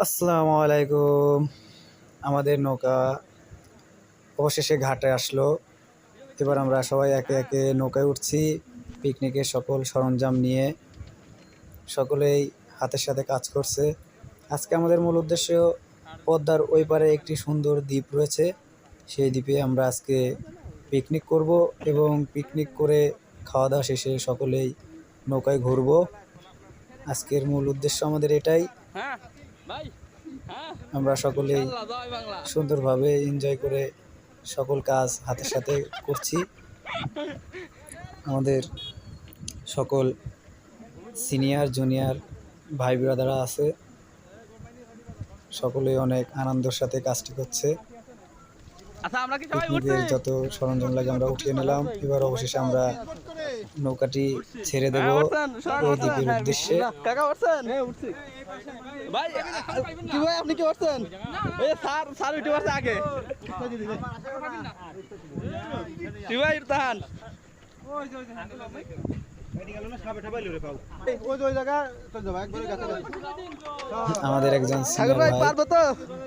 আসসালামু আলাইকুম। আমাদের নৌকা অবশেষে ঘাটে আসলো। এবার আমরা সবাই একে একে নৌকায় উঠছি পিকনিকের সকল সরঞ্জাম নিয়ে। সকলেই হাতের সাথে কাজ করছে। আজকে আমাদের মূল উদ্দেশ্য পদ্মার ওই পারে একটি সুন্দর দ্বীপ রয়েছে, সেই দ্বীপে আমরা আজকে পিকনিক করব এবং পিকনিক করে খাওয়া দাওয়া শেষে সকলেই নৌকায় ঘুরবো। আজকের মূল উদ্দেশ্য আমাদের এটাই। আমরা সকলেই সুন্দরভাবে এনজয় করে সকল কাজ হাতের সাথে করছি। আমাদের সকল সিনিয়র জুনিয়র ভাই ব্রাদাররা আছে, সকলেই অনেক আনন্দের সাথে কাজটি করছে। পিকনিকের যত সরঞ্জাম লাগে আমরা উঠিয়ে নিলাম। এবার অবশেষে আমরা নৌকাটি ছেড়ে দেব ওই দ্বীপের উদ্দেশ্যে। আপনি কি করছেন? স্যার উঠে পড়ছে আগে। আমাদের একজন সিনিয়র ভাই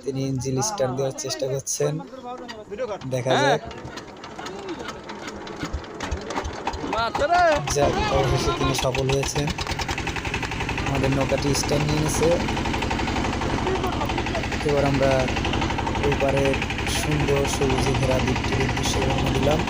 তিনি ইঞ্জিল স্টার দেওয়ার চেষ্টা করছেন, দেখা যাক। অবশেষে তিনি সফল হয়েছেন। আমাদের নৌকাটি স্ট্যান্ড নিয়ে নিয়েছে। এবার আমরা ওই পারে সুন্দর সবুজে ঘেরা দ্বীপটির উদ্দেশ্যে রওনা দিলাম।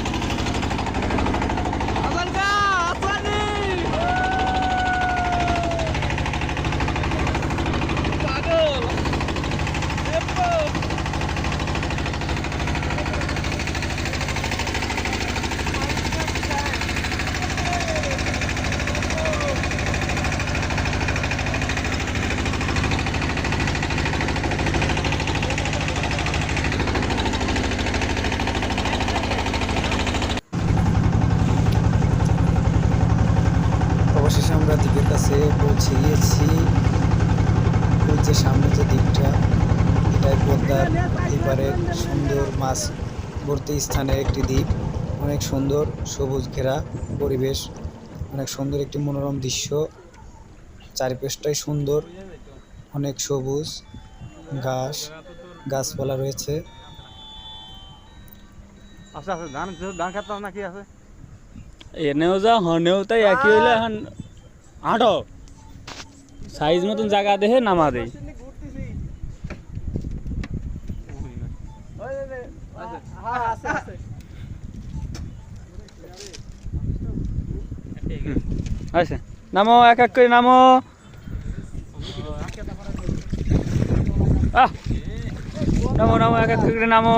অবশেষে আমরা দ্বীপের কাছে পৌঁছে গিয়েছি। ওই যে সামনে যে দ্বীপটা, এটাই পদ্মার এপারে সুন্দর মাছ ভর্তি স্থানের একটি দ্বীপ। অনেক সুন্দর সবুজ ঘেরা পরিবেশ, অনেক সুন্দর একটি মনোরম দৃশ্য। চারিপাশটাই সুন্দর, অনেক সবুজ গাছপালা রয়েছে। এনেও যা হনেও তাই একই হইলে এখন আটো সাইজ মতন জায়গা দেখে নামা দেয়। আচ্ছা নামো, এক এক করে নামো। নামো নামো, এক এক করে নামো।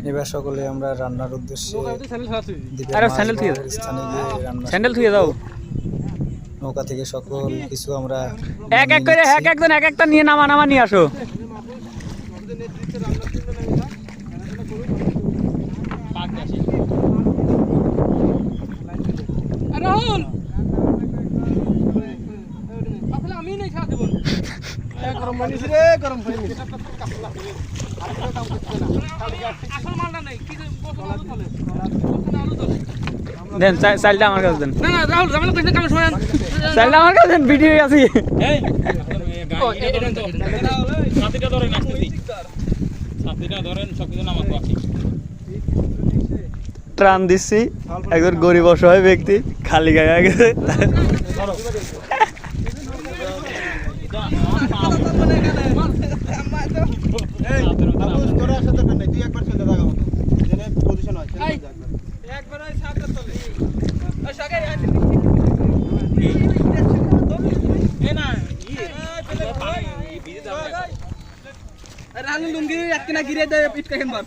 এবার সকলে আমরা রান্নার উদ্দেশ্যে স্যান্ডেল থুয়ে দাও। নৌকা থেকে সকল কিছু আমরা এক এক করে একজন এক একটা নিয়ে নামা নিয়ে আসো। রাহুল আমি নেই খাওয়া দেব। গরম পানি রে, গরম পানি দেন। চালটা আমার কাছে দেন। না না রাহুল জামাল কইছে কাম শুনেন, চালটা আমার কাছে দেন, ভিডিও আছে। এই সাথীটা ধরেন, আসতেছি সাথীটা ধরেন, সবকিছু নামাতে আছে। ত্রাণ দিচ্ছি একজন গরিব অসহায় ব্যক্তি, খালি গায়ে গেছে। রানু লুঙ্গি এক কিনা গিরে দেয় পিটকা খেন বার।